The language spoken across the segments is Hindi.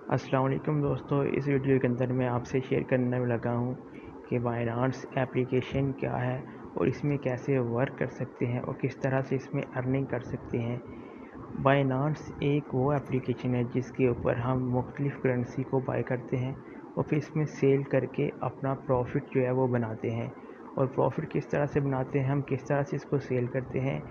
अस्सलाम वालेकुम दोस्तों, इस वीडियो के अंदर मैं आपसे शेयर करने में लगा हूँ कि बाइनांस एप्लीकेशन क्या है और इसमें कैसे वर्क कर सकते हैं और किस तरह से इसमें अर्निंग कर सकते हैं। बाइनांस एक वो एप्लीकेशन है जिसके ऊपर हम मुख्तलिफ़ करेंसी को बाय करते हैं और फिर इसमें सेल करके अपना प्रॉफिट जो है वो बनाते हैं। और प्रॉफिट किस तरह से बनाते हैं, हम किस तरह से इसको सेल करते हैं।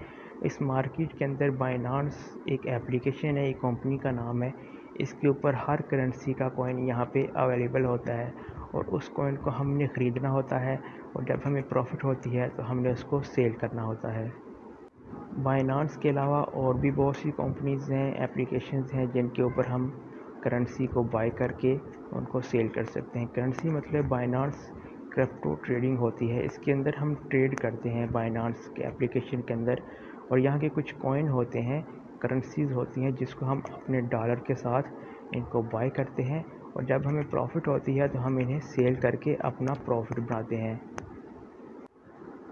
इस मार्केट के अंदर बाइनांस एक एप्लीकेशन है, एक कंपनी का नाम है। इसके ऊपर हर करेंसी का कॉइन यहाँ पे अवेलेबल होता है और उस कॉइन को हमने ख़रीदना होता है और जब हमें प्रॉफिट होती है तो हमने उसको सेल करना होता है। बाइनांस के अलावा और भी बहुत सी कंपनीज़ हैं, एप्लीकेशंस हैं जिनके ऊपर हम करेंसी को बाय करके उनको सेल कर सकते हैं। करेंसी मतलब बाइनांस क्रिप्टो ट्रेडिंग होती है, इसके अंदर हम ट्रेड करते हैं बाइनांस के एप्लीकेशन के अंदर। और यहाँ के कुछ कॉइन होते हैं, करेंसीज़ होती हैं जिसको हम अपने डॉलर के साथ इनको बाय करते हैं और जब हमें प्रॉफिट होती है तो हम इन्हें सेल करके अपना प्रॉफिट बनाते हैं।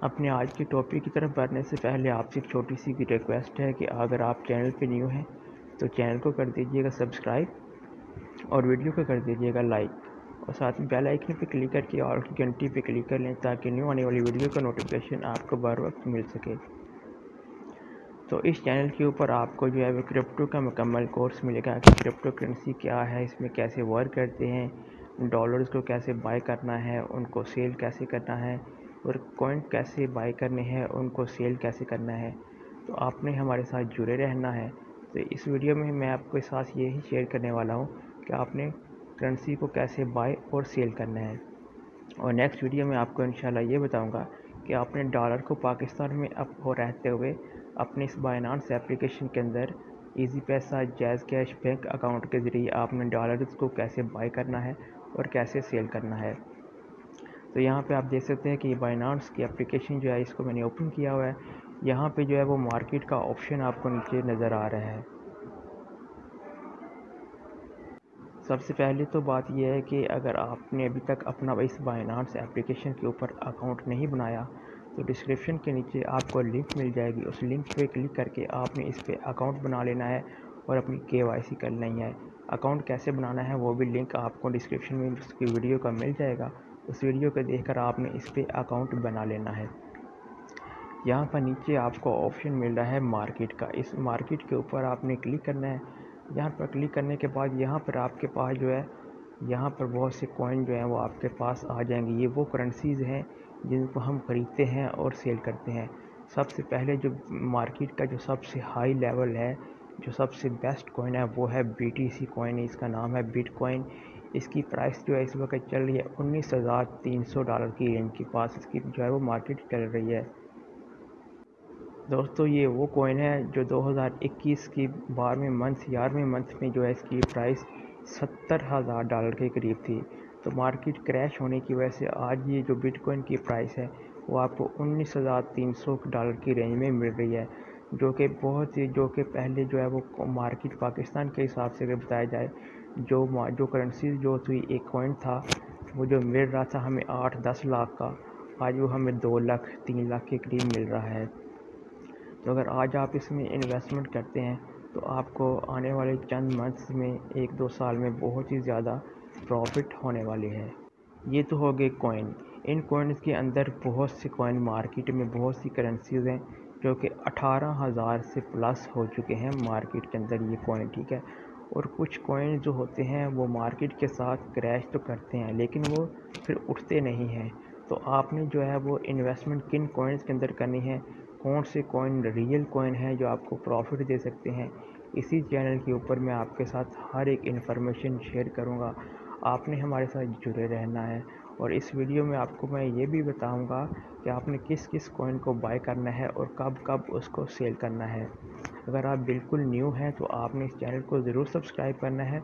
अपने आज के टॉपिक की तरफ बढ़ने से पहले आपसे एक छोटी सी रिक्वेस्ट है कि अगर आप चैनल पे न्यू हैं तो चैनल को कर दीजिएगा सब्सक्राइब और वीडियो को कर दीजिएगा लाइक और साथ में बेल आइकन पे क्लिक करके और घंटी पे क्लिक कर लें ताकि न्यू आने वाली वीडियो का नोटिफिकेशन आपको बर वक्त मिल सके। तो इस चैनल के ऊपर आपको जो है वो क्रिप्टो का मुकम्मल कोर्स मिलेगा कि क्रिप्टो करेंसी क्या है, इसमें कैसे वर्क करते हैं, डॉलर्स को कैसे बाय करना है, उनको सेल कैसे करना है और कॉइन कैसे बाय करने हैं, उनको सेल कैसे करना है। तो आपने हमारे साथ जुड़े रहना है। तो इस वीडियो में मैं आपके साथ यही शेयर करने वाला हूँ कि आपने करेंसी को कैसे बाय और सेल करना है। और नेक्स्ट वीडियो में आपको इंशाल्लाह ये बताऊंगा कि आपने डॉलर को पाकिस्तान में अब हो रहते हुए अपने इस बाइनांस एप्लीकेशन के अंदर इजी पैसा, जैज़ कैश, बैंक अकाउंट के ज़रिए आपने डॉलर्स को कैसे बाय करना है और कैसे सेल करना है। तो यहाँ पे आप देख सकते हैं कि बाइनांस की एप्लीकेशन जो है इसको मैंने ओपन किया हुआ है। यहाँ पे जो है वो मार्केट का ऑप्शन आपको नीचे नज़र आ रहा है। सबसे पहले तो बात यह है कि अगर आपने अभी तक अपना इस बाइनांस एप्लीकेशन के ऊपर अकाउंट नहीं बनाया तो डिस्क्रिप्शन के नीचे आपको लिंक मिल जाएगी, उस लिंक पे क्लिक करके आपने इस पे अकाउंट बना लेना है और अपनी KYC कर लेनी है। अकाउंट कैसे बनाना है वो भी लिंक आपको डिस्क्रिप्शन में उसकी वीडियो का मिल जाएगा, उस वीडियो को देखकर आपने इस पर अकाउंट बना लेना है। यहाँ पर नीचे आपको ऑप्शन मिल रहा है मार्केट का, इस मार्केट के ऊपर आपने क्लिक करना है। यहाँ पर क्लिक करने के बाद यहाँ पर आपके पास जो है यहाँ पर बहुत से कॉइन जो हैं वो आपके पास आ जाएंगे। ये वो करेंसीज़ हैं जिनको हम ख़रीदते हैं और सेल करते हैं। सबसे पहले जो मार्केट का जो सबसे हाई लेवल है, जो सबसे बेस्ट कॉइन है वो है BTC कॉइन, इसका नाम है बिटकॉइन। इसकी प्राइस जो है इस वक्त चल रही है $19,300 की रेंज के पास, इसकी जो है वो मार्केट चल रही है। दोस्तों ये वो कॉइन है जो 2021 की 11वें मंथ में जो है इसकी प्राइस $70,000 के करीब थी। तो मार्केट क्रैश होने की वजह से आज ये जो बिटकॉइन की प्राइस है वो आपको $19,300 की रेंज में मिल रही है, जो कि बहुत ही पहले जो है वो मार्केट पाकिस्तान के हिसाब से अगर बताया जाए जो करेंसी जो थी, एक कॉइन था वो जो मिल रहा था हमें 8-10 लाख का, आज वो हमें 2 लाख 3 लाख के करीब मिल रहा है। तो अगर आज आप इसमें इन्वेस्टमेंट करते हैं तो आपको आने वाले चंद मंथ्स में 1-2 साल में बहुत ही ज़्यादा प्रॉफिट होने वाले हैं। ये तो हो गए कॉइन। इन कॉइन्स के अंदर बहुत से कॉइन, मार्केट में बहुत सी करेंसीज़ हैं जो कि 18,000 से प्लस हो चुके हैं मार्केट के अंदर ये कॉइन, ठीक है। और कुछ कॉइन जो होते हैं वो मार्केट के साथ क्रैश तो करते हैं लेकिन वो फिर उठते नहीं हैं। तो आपने जो है वो इन्वेस्टमेंट किन कॉइन्स के अंदर करनी है, कौन से कॉइन रियल कॉइन है जो आपको प्रॉफिट दे सकते हैं, इसी चैनल के ऊपर मैं आपके साथ हर एक इन्फॉर्मेशन शेयर करूंगा। आपने हमारे साथ जुड़े रहना है और इस वीडियो में आपको मैं ये भी बताऊंगा कि आपने किस किस कॉइन को बाय करना है और कब कब उसको सेल करना है। अगर आप बिल्कुल न्यू हैं तो आपने इस चैनल को ज़रूर सब्सक्राइब करना है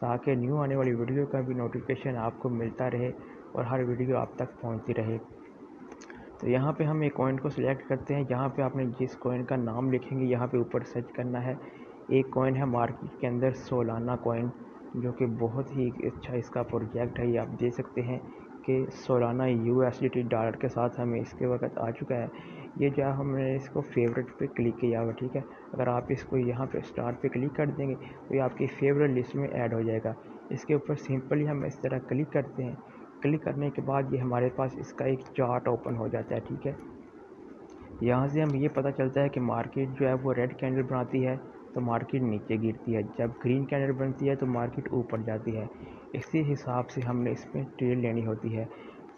ताकि न्यू आने वाली वीडियो का भी नोटिफिकेशन आपको मिलता रहे और हर वीडियो आप तक पहुँचती रहे। तो यहाँ पे हम एक कॉइन को सिलेक्ट करते हैं। यहाँ पे आपने जिस कॉइन का नाम लिखेंगे यहाँ पे ऊपर सर्च करना है। एक कॉइन है मार्केट के अंदर सोलाना कॉइन, जो कि बहुत ही अच्छा इसका प्रोजेक्ट है। ये आप देख सकते हैं कि सोलाना USDT डॉलर के साथ हमें इसके वक्त आ चुका है। ये जो है हमने इसको फेवरेट पे क्लिक किया हुआ, ठीक है। अगर आप इसको यहाँ पे स्टार्ट पे क्लिक कर देंगे तो ये आपकी फेवरेट लिस्ट में ऐड हो जाएगा। इसके ऊपर सिंपली हम इस तरह क्लिक करते हैं। क्लिक करने के बाद ये हमारे पास इसका एक चार्ट ओपन हो जाता है, ठीक है। यहाँ से हम ये पता चलता है कि मार्केट जो है वो रेड कैंडल बनाती है तो मार्केट नीचे गिरती है, जब ग्रीन कैंडल बनती है तो मार्केट ऊपर जाती है। इसी हिसाब से हमने इसमें ट्रेड लेनी होती है।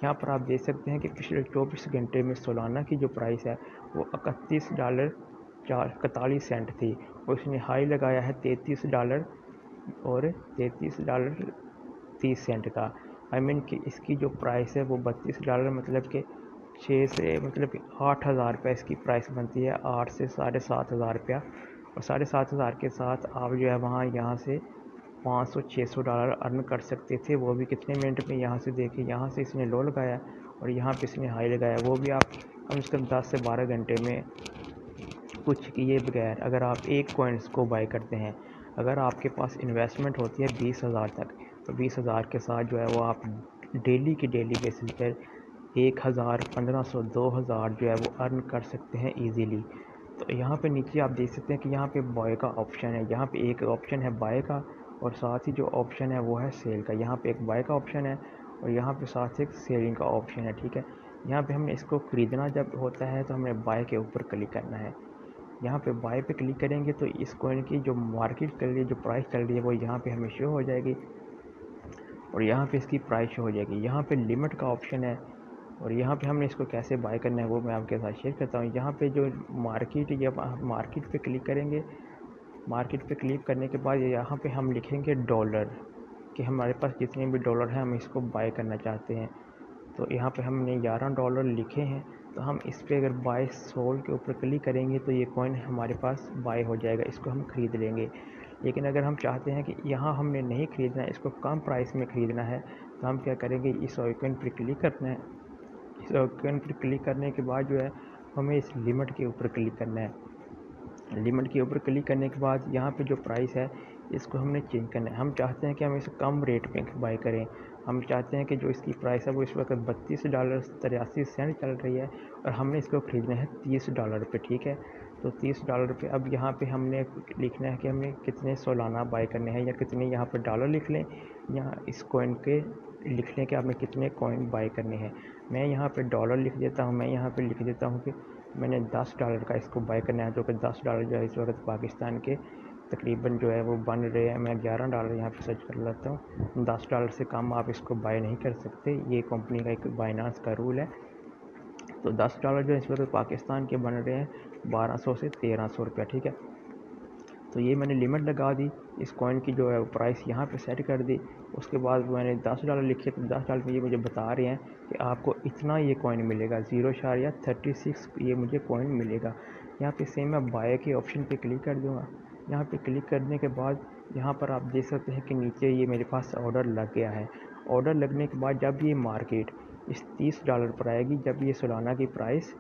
यहाँ पर आप देख सकते हैं कि पिछले 24 घंटे में सोलाना की जो प्राइस है वो $31.41 थी और इसने हाई लगाया है $33 और $33.30 का। कि इसकी जो प्राइस है वो $32, मतलब कि 6 से मतलब कि 8,000 रुपये इसकी प्राइस बनती है, 8 से 7,500 रुपया। और 7,500 के साथ आप जो है वहाँ यहाँ से $500-600 अर्न कर सकते थे, वो भी कितने मिनट में। यहाँ से देखिए, यहाँ से इसने लो लगाया और यहाँ पे इसने हाई लगाया, वो भी आप कम से कम 10 से 12 घंटे में कुछ किए बगैर अगर आप एक कॉइन्स को बाय करते हैं। अगर आपके पास इन्वेस्टमेंट होती है 20,000 तक, तो 20,000 के साथ जो है वो आप डेली की डेली बेसिस पर 1,000, 1,500, 2,000 जो है वो अर्न कर सकते हैं ईजीली। तो यहाँ पे नीचे आप देख सकते हैं कि यहाँ पे बाय का ऑप्शन है। यहाँ पे एक ऑप्शन है बाय का और साथ ही जो ऑप्शन है वो है सेल का। यहाँ पे एक बाय का ऑप्शन है और यहाँ पे साथ एक सेलिंग का ऑप्शन है, ठीक है। यहाँ पे हमने इसको ख़रीदना जब होता है तो हमने बाय के ऊपर क्लिक करना है। यहाँ पे बाय पे क्लिक करेंगे तो इस कॉइन की जो मार्केट चल रही है, जो प्राइस चल रही है, वो यहाँ पे हमें शो हो जाएगी और यहाँ पे इसकी प्राइस शो हो जाएगी। यहाँ पे लिमिट का ऑप्शन है और यहाँ पे हमने इसको कैसे बाय करना है वो मैं आपके साथ शेयर करता हूँ। यहाँ पे जो मार्केट या मार्केट पे क्लिक करेंगे, मार्केट पे क्लिक करने के बाद यहाँ पे हम लिखेंगे डॉलर, कि हमारे पास जितने भी डॉलर हैं हम इसको बाय करना चाहते हैं। तो यहाँ पे हमने $11 लिखे हैं, तो हम इस पर अगर बाय सोल के ऊपर क्लिक करेंगे तो ये कॉइन हमारे पास बाय हो जाएगा, इसको हम ख़रीद लेंगे। लेकिन अगर हम चाहते हैं कि यहाँ हमने नहीं ख़रीदना है, इसको कम प्राइस में ख़रीदना है, तो हम क्या करेंगे, इस आइकन पर क्लिक करना है। इस आइकन पर क्लिक करने के बाद जो है हमें इस लिमिट के ऊपर क्लिक करना है। लिमिट के ऊपर क्लिक करने के बाद यहाँ पे जो प्राइस है इसको हमने चेंज करना है। हम चाहते हैं कि हम इसे कम रेट में बाय करें। हम चाहते हैं कि जो इसकी प्राइस है वो इस वक्त $32.83 चल रही है और हमने इसको ख़रीदना है $30 पे, ठीक है। तो $30 पे अब यहाँ पे हमने लिखना है कि हमने कितने सोलाना बाय करने हैं, या कितने यहाँ पर डॉलर लिख लें, या इस कॉइन के लिख लें कि आपने कितने कॉइन बाय करने हैं। मैं यहाँ पे डॉलर लिख देता हूँ। मैं यहाँ पे लिख देता हूँ कि मैंने $10 का इसको बाय करना है, जो कि $10 जो है इस वक्त पाकिस्तान के तकरीबन जो है वो बन रहे हैं। मैं $11 यहाँ पे सर्च कर लेता हूँ। $10 से कम आप इसको बाय नहीं कर सकते, ये कंपनी का एक बाइनांस का रूल है। तो $10 जो इस वक्त पाकिस्तान के बन रहे हैं 1200 से 1300 रुपया, ठीक है। तो ये मैंने लिमिट लगा दी, इस कॉइन की जो है प्राइस यहाँ पे सेट कर दी। उसके बाद मैंने $10 लिखे, तो $10 में ये मुझे बता रहे हैं कि आपको इतना ये कॉइन मिलेगा, 0.36 ये मुझे कॉइन मिलेगा। यहाँ पे सेम मैं बाय के ऑप्शन पे क्लिक कर दूँगा। यहाँ पे क्लिक करने के बाद यहाँ पर आप देख सकते हैं कि नीचे ये मेरे पास ऑर्डर लग गया है। ऑर्डर लगने के बाद जब ये मार्केट इस $30 पर आएगी, जब ये सोलाना की प्राइस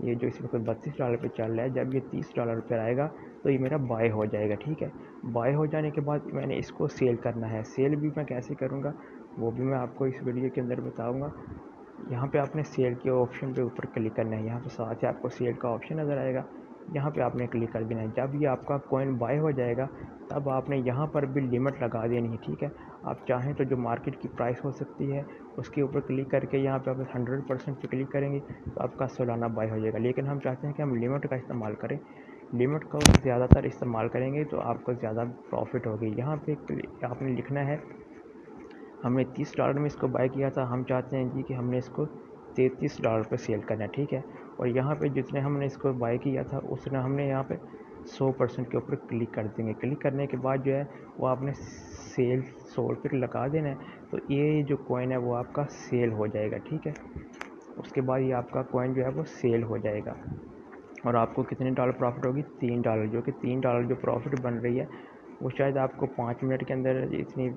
ये जो इस वक्त $32 पे चल रहा है, जब ये $30 पर आएगा तो ये मेरा बाय हो जाएगा, ठीक है। बाय हो जाने के बाद मैंने इसको सेल करना है। सेल भी मैं कैसे करूँगा वो भी मैं आपको इस वीडियो के अंदर बताऊँगा। यहाँ पे आपने सेल के ऑप्शन पे ऊपर क्लिक करना है। यहाँ पे साथ ही आपको सेल का ऑप्शन नज़र आएगा, यहाँ पे आपने क्लिक कर देना है। जब ये आपका कॉइन बाय हो जाएगा तब आपने यहाँ पर भी लिमिट लगा देनी है, ठीक है। आप चाहें तो जो मार्केट की प्राइस हो सकती है उसके ऊपर क्लिक करके यहाँ पे आप 100% पे क्लिक करेंगे तो आपका सालाना बाय हो जाएगा। लेकिन हम चाहते हैं कि हम लिमिट का इस्तेमाल करें, लिमिट का ज़्यादातर इस्तेमाल करेंगे तो आपको ज़्यादा प्रॉफिट होगी। यहाँ पे आपने लिखना है, हमने $30 में इसको बाय किया था, हम चाहते हैं जी कि हमने इसको $33 पे सेल करना है, ठीक है। और यहाँ पे जितने हमने इसको बाय किया था उसने हमने यहाँ पे 100% के ऊपर क्लिक कर देंगे। क्लिक करने के बाद जो है वो आपने सेल 100 पे लगा देना है, तो ये जो कॉइन है वो आपका सेल हो जाएगा, ठीक है। उसके बाद ये आपका कॉइन जो है वो सेल हो जाएगा और आपको कितने डॉलर प्रॉफिट होगी, $3, जो कि $3 जो प्रॉफिट बन रही है वो शायद आपको 5 मिनट के अंदर इतनी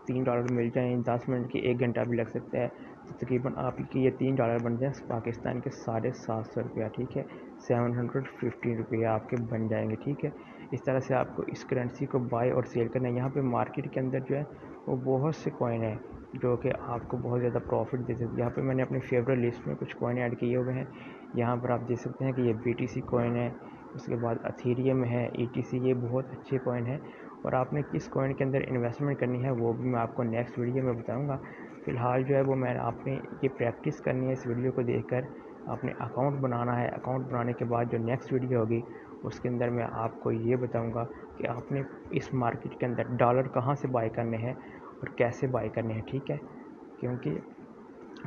$3 मिल जाएँ। 10 मिनट की 1 घंटा भी लग सकता है, तो तकरीबन आपकी ये $3 बन जाए पाकिस्तान के 750 रुपया, ठीक है। 750 रुपया आपके बन जाएंगे, ठीक है। इस तरह से आपको इस करेंसी को बाय और सेल करना है। यहाँ पे मार्केट के अंदर जो है वो बहुत से कॉइन है जो कि आपको बहुत ज़्यादा प्रॉफिट दे सकते हैं। यहाँ पे मैंने अपनी फेवरेट लिस्ट में कुछ कॉइन ऐड किए हुए हैं। यहाँ पर आप देख सकते हैं कि ये BTC कॉइन है, उसके बाद अथीरियम है, ETC, ये बहुत अच्छे कॉइन है और आपने किस कॉइन के अंदर इन्वेस्टमेंट करनी है वो भी मैं आपको नेक्स्ट वीडियो में बताऊँगा। फ़िलहाल जो है वो मैं आपने ये प्रैक्टिस करनी है, इस वीडियो को देखकर आपने अकाउंट बनाना है। अकाउंट बनाने के बाद जो नेक्स्ट वीडियो होगी उसके अंदर मैं आपको ये बताऊंगा कि आपने इस मार्केट के अंदर डॉलर कहाँ से बाय करने हैं और कैसे बाय करने हैं, ठीक है। क्योंकि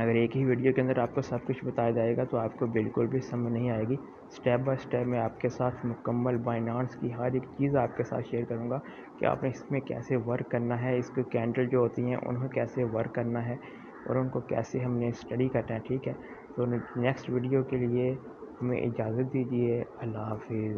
अगर एक ही वीडियो के अंदर आपको सब कुछ बताया जाएगा तो आपको बिल्कुल भी समझ नहीं आएगी। स्टेप बाय स्टेप मैं आपके साथ मुकम्मल बाइनांस की हर एक चीज़ आपके साथ शेयर करूंगा कि आपने इसमें कैसे वर्क करना है, इसको कैंडल जो होती हैं उन्हें कैसे वर्क करना है और उनको कैसे हमने स्टडी करना है, ठीक है। तो नेक्स्ट वीडियो के लिए हमें इजाज़त दीजिए। अल्लाह हाफिज़।